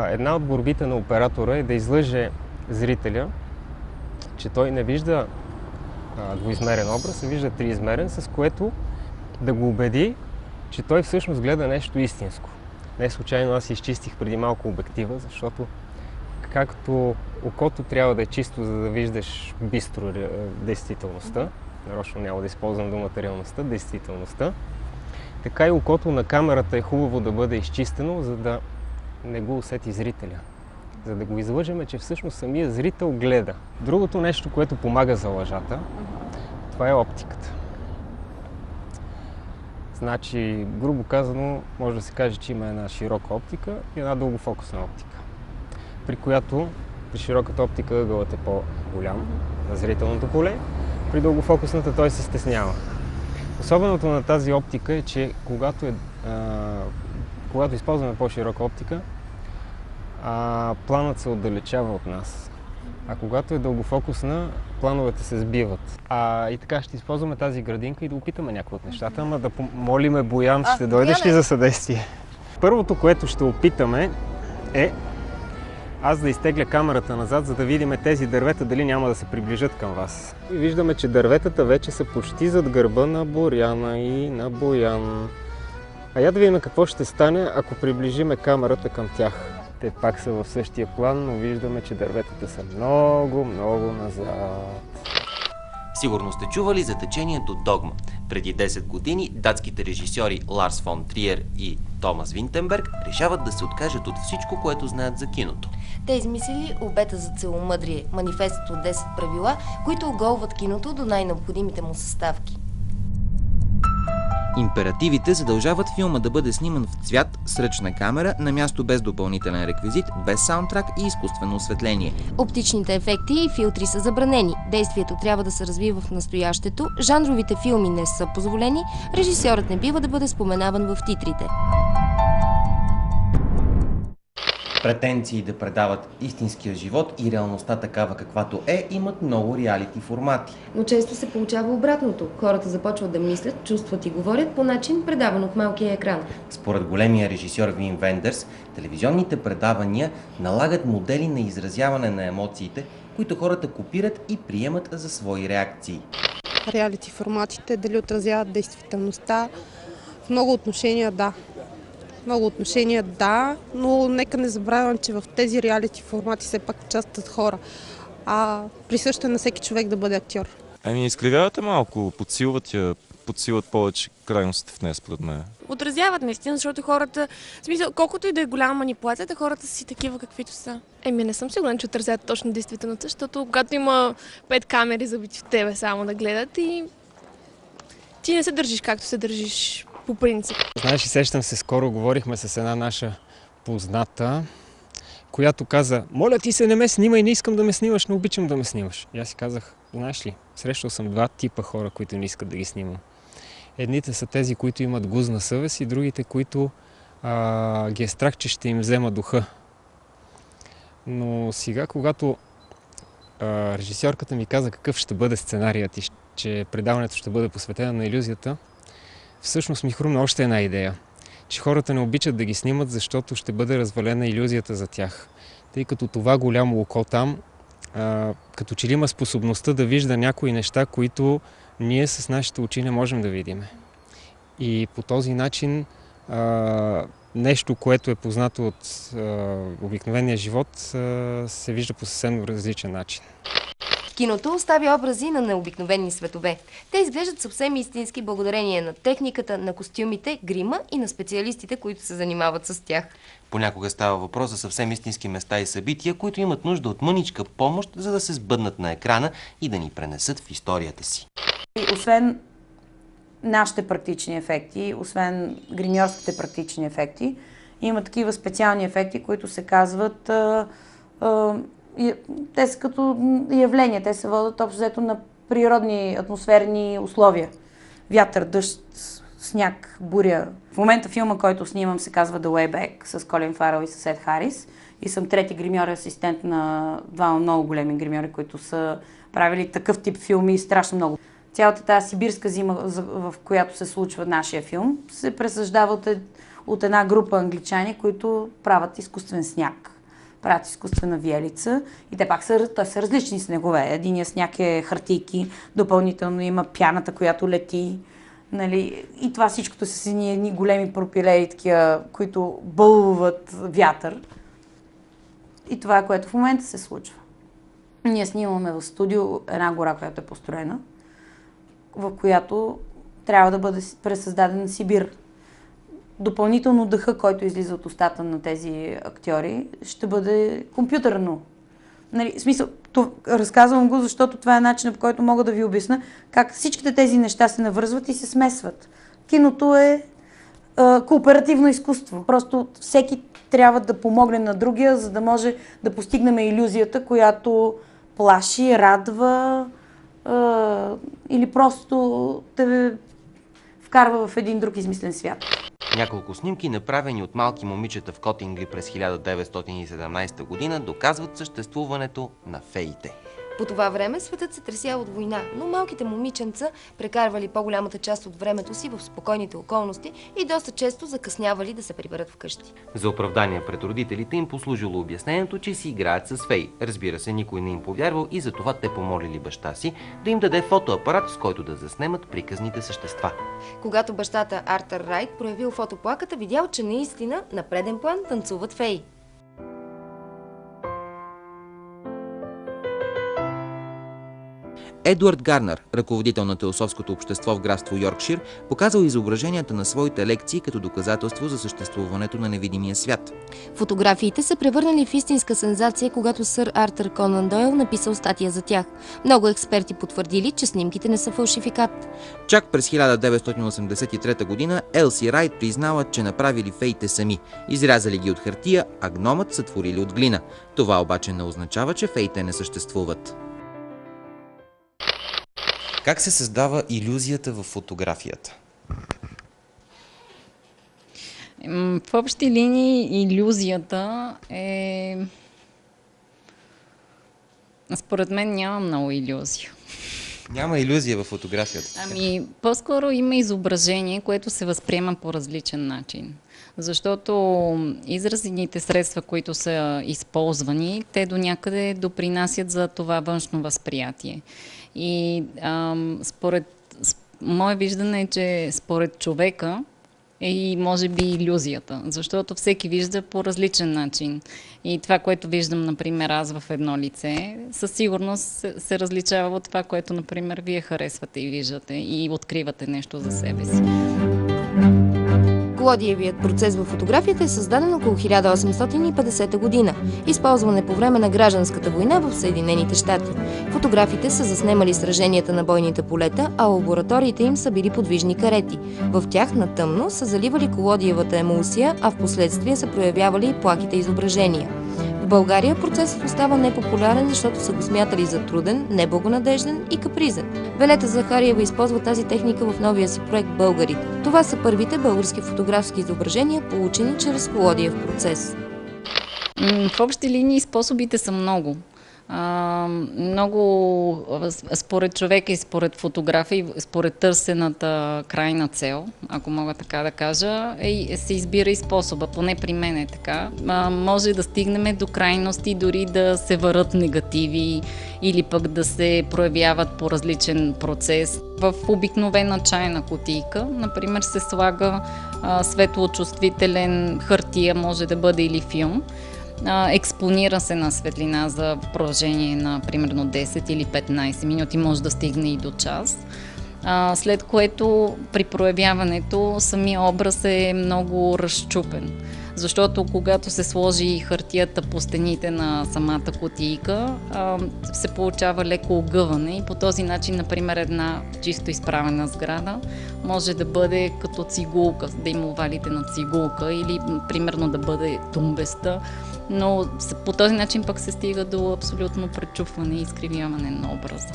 Една от борбите на оператора е да излъже зрителя, че той не вижда двоизмерен образ, а вижда триизмерен, с което да го убеди, че той всъщност гледа нещо истинско. Не случайно аз изчистих преди малко обектива, защото както окото трябва да е чисто, за да виждаш бистро действителността, нарочно няма да използвам думата реалността, действителността, така и окото на камерата е хубаво да бъде изчистено, за да не го усети зрителя. За да го излъжем, че всъщност самия зрител гледа. Другото нещо, което помага за лъжата, това е оптиката. Значи, грубо казано, може да се каже, че има една широка оптика и една дългофокусна оптика, при която при широката оптика ъгълът е по-голям на зрителното поле, при дългофокусната той се стеснява. Особеното на тази оптика е, че когато използваме по-широка оптика, планът се отдалечава от нас. А когато е дългофокусна, плановете се сбиват. И така ще използваме тази градинка и да опитаме някои от нещата, ама да помолиме Боян, ще дойдеш ли за съдействие? Първото, което ще опитаме е аз да изтегля камерата назад, за да видим тези дървета дали няма да се приближат към вас. И виждаме, че дърветата вече са почти зад гърба на Боряна и на Боян. Я да видим какво ще стане, ако приближиме камерата към тях. Те пак са в същия план, но виждаме, че дърветата са много, много назад. Сигурно сте чували за течението Догма. Преди 10 години датските режисьори Ларс фон Триер и Томас Винтенберг решават да се откажат от всичко, което знаят за киното. Те измислили обета за целомъдрие, манифестът от 10 правила, които оголват киното до най-необходимите му съставки. Императивите задължават филма да бъде сниман в цвят с ръчна камера, на място без допълнителен реквизит, без саундтрак и изкуствено осветление. Оптичните ефекти и филтри са забранени. Действието трябва да се развива в настоящето, жанровите филми не са позволени, режисьорът не бива да бъде споменаван в титрите. Претенции да предават истинския живот и реалността такава каквато е, имат много реалити формати. Но често се получава обратното. Хората започват да мислят, чувстват и говорят по начин, предаван от малкия екран. Според големия режисьор Вим Вендърс, телевизионните предавания налагат модели на изразяване на емоциите, които хората копират и приемат за свои реакции. Реалити форматите дали отразяват действителността? В много отношения да. Много отношения да, но нека не забравям, че в тези реалити формати все пак участват хора. Присъщо е на всеки човек да бъде актьор. Изкривявате малко, подсилват повече крайностите в нея, според мен. Отразяват наистина, защото хората, в смисъл, колкото и да е голяма манипулацията, хората са си такива каквито са. Не съм сигурен, че отразяват точно действителността, защото когато има 5 камери забити в тебе само да гледат и ти не се държиш както се държиш по принцип. Знаеш, сещам се, скоро говорихме с една наша позната, която каза: моля ти се, не ме снимай, не искам да ме снимаш, не обичам да ме снимаш. И аз си казах: знаеш ли, срещал съм два типа хора, които не искат да ги снимам. Едните са тези, които имат гузна съвест, и другите, които ги е страх, че ще им взема духа. Но сега, когато режисьорката ми каза какъв ще бъде сценарият и че предаването ще бъде посветено на илюзията, всъщност ми хрумна още една идея, че хората не обичат да ги снимат, защото ще бъде развалена илюзията за тях. Тъй като това голямо око там, като че ли има способността да вижда някои неща, които ние с нашите очи не можем да видим. И по този начин нещо, което е познато от обикновения живот, се вижда по съвсем различен начин. Киното оставя образи на необикновени светове. Те изглеждат съвсем истински благодарение на техниката, на костюмите, грима и на специалистите, които се занимават с тях. Понякога става въпрос за съвсем истински места и събития, които имат нужда от мъничка помощ, за да се сбъднат на екрана и да ни пренесат в историята си. Освен нашите практични ефекти, освен гримьорските практични ефекти, има такива специални ефекти, които се казват те са като явления, те се водят общо взето на природни атмосферни условия. Вятър, дъжд, сняг, буря. В момента филма, който снимам, се казва The Way Back с Колин Фарел и с Ед Харис. И съм трети гримьор и асистент на двама много големи гримьори, които са правили такъв тип филми страшно много. цялата тази сибирска зима, в която се случва нашия филм, се пресъждава от една група англичани, които правят изкуствен сняг. Правят изкуствена виелица и те пак са различни снегове. Единия сняг е хартийки, допълнително има пяната, която лети. Нали? И това всичкото с едни големи пропилеи, такива, които бълват вятър. И това е, което в момента се случва. Ние снимаме в студио една гора, която е построена, в която трябва да бъде пресъздаден Сибир. Допълнително дъха, който излиза от устата на тези актьори, ще бъде компютърно. Нали, в смисъл, разказвам го, защото това е начинът, по който мога да ви обясня как всичките тези неща се навързват и се смесват. Киното е кооперативно изкуство. Просто всеки трябва да помогне на другия, за да може да постигнем илюзията, която плаши, радва или просто те вкарва в един друг измислен свят. Няколко снимки, направени от малки момичета в Котингли през 1917 година, доказват съществуването на феите. По това време светът се тресял от война, но малките момиченца прекарвали по-голямата част от времето си в спокойните околности и доста често закъснявали да се приберат вкъщи. За оправдание пред родителите им послужило обяснението, че си играят с феи. Разбира се, никой не им повярвал и затова те помолили баща си да им даде фотоапарат, с който да заснемат приказните същества. Когато бащата Артър Райт проявил фотоплаката, видял, че наистина на преден план танцуват феи. Едуард Гарнер, ръководител на теософското общество в графство Йоркшир, показал изображенията на своите лекции като доказателство за съществуването на невидимия свят. Фотографиите се превърнали в истинска сензация, когато сър Артър Конан Дойл написал статия за тях. Много експерти потвърдили, че снимките не са фалшификат. Чак през 1983 година Елси Райт признала, че направили феите сами. Изрязали ги от хартия, а гномът сътворили от глина. Това обаче не означава, че феите не съществуват. Как се създава илюзията в фотографията? В общи линии илюзията е... Според мен няма много илюзия. Няма илюзия в фотографията. Ами, по-скоро има изображение, което се възприема по различен начин. Защото изразените средства, които са използвани, те до някъде допринасят за това външно възприятие. И мое виждане е, че според човека е и може би илюзията, защото всеки вижда по различен начин. И това, което виждам, например, аз в едно лице, със сигурност се различава от това, което, например, вие харесвате и виждате и откривате нещо за себе си. Колодиевият процес в фотографията е създаден около 1850 година. Използван е по време на гражданската война в Съединените щати. Фотографите са заснемали сраженията на бойните полета, а лабораториите им са били подвижни карети. В тях на тъмно са заливали колодиевата емулсия, а в последствие са проявявали и плаките изображения. В България процесът остава непопулярен, защото са го смятали за труден, неблагонадежден и капризен. Велета Захариева използва тази техника в новия си проект «Българите». Това са първите български фотографски изображения, получени чрез колодиев процес. В общи линии способите са много. Много според човека и според фотографа и според търсената крайна цел, ако мога така да кажа, се избира и способа, поне при мен е така. Може да стигнем до крайности, дори да се върнат негативи или пък да се проявяват по различен процес. В обикновена чайна кутийка, например, се слага светлочувствителен хартия, може да бъде или филм. Експонира се на светлина за продължение на примерно 10 или 15 минути, може да стигне и до час. След което при проявяването самия образ е много разчупен. Защото когато се сложи хартията по стените на самата кутийка, се получава леко огъване и по този начин, например, една чисто изправена сграда може да бъде като цигулка, да има овалите на цигулка или примерно да бъде тумбеста, но по този начин пък се стига до абсолютно пречупване и изкривяване на образа.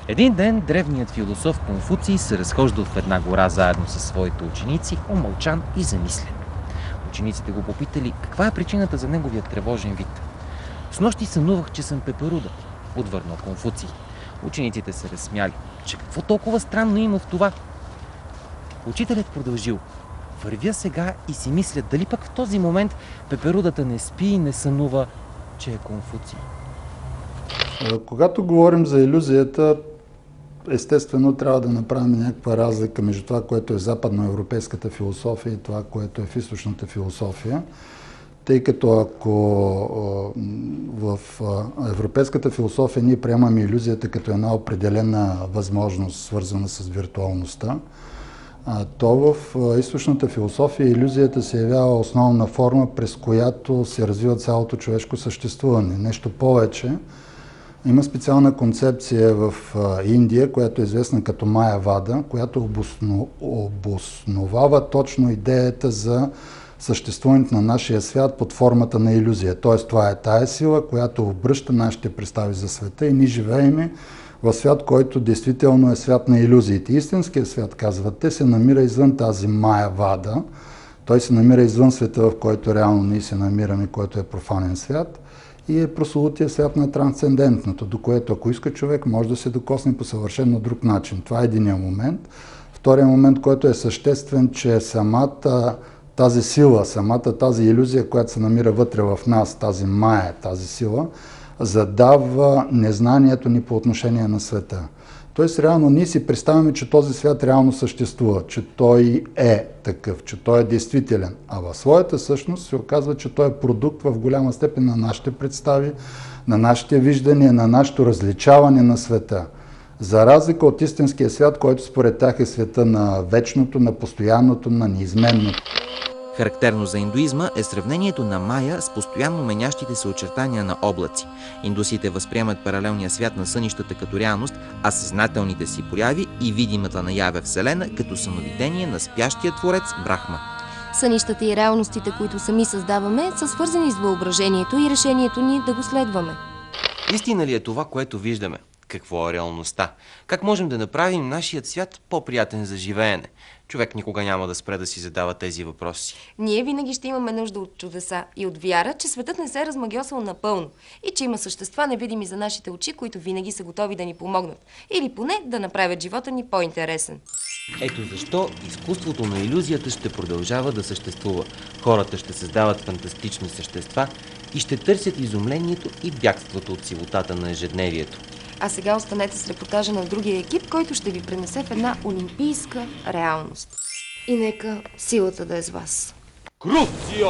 Един ден древният философ Конфуций се разхождал в една гора заедно със своите ученици, умълчан и замислен. Учениците го попитали каква е причината за неговия тревожен вид. Снощи сънувах, че съм пеперуда, отвърнал Конфуций. Учениците се разсмяли, че какво толкова странно има в това. Учителят продължил. Вървя сега и си мисля дали пък в този момент пеперудата не спи и не сънува, че е Конфуций. Когато говорим за илюзията, естествено трябва да направим някаква разлика между това, което е западноевропейската философия и това, което е в източната философия. Тъй като ако в европейската философия ние приемаме илюзията като една определена възможност, свързана с виртуалността, то в източната философия илюзията се явява основна форма, през която се развива цялото човешко съществуване. Нещо повече, има специална концепция в Индия, която е известна като Майя Вада, която обосновава точно идеята за съществуването на нашия свят под формата на илюзия. Т.е. това е тая сила, която обръща нашите представи за света и ние живеем в свят, който действително е свят на илюзиите. Истинският свят, казват те, се намира извън тази Майя Вада. Той се намира извън света, в който реално ние се намираме, който е профанен свят. И е прословутия свят на трансцендентното, до което, ако иска човек, може да се докосне по съвършено друг начин. Това е единият момент. Втория момент, който е съществен, че самата тази сила, самата тази илюзия, която се намира вътре в нас, тази Майя, тази сила, задава незнанието ни по отношение на света. Тоест, реално ние си представяме, че този свят реално съществува, че той е такъв, че той е действителен. А в своята същност се оказва, че той е продукт в голяма степен на нашите представи, на нашите виждания, на нашето различаване на света. За разлика от истинския свят, който според тях е света на вечното, на постоянното, на неизменното. Характерно за индуизма е сравнението на Майя с постоянно менящите се очертания на облаци. Индусите възприемат паралелния свят на сънищата като реалност, а съзнателните си прояви и видимата наяве Вселена като съновидение на спящия творец Брахма. Сънищата и реалностите, които сами създаваме, са свързани с въображението и решението ни да го следваме. Истина ли е това, което виждаме? Какво е реалността? Как можем да направим нашият свят по-приятен за живеене? Човек никога няма да спре да си задава тези въпроси. Ние винаги ще имаме нужда от чудеса и от вяра, че светът не се е размагьосал напълно и че има същества невидими за нашите очи, които винаги са готови да ни помогнат или поне да направят живота ни по-интересен. Ето защо изкуството на илюзията ще продължава да съществува. Хората ще създават фантастични същества и ще търсят изумлението и бягството от сивотата на ежедневието. А сега останете с репортажа на другия екип, който ще ви пренесе в една олимпийска реалност. И нека силата да е с вас. Круцио!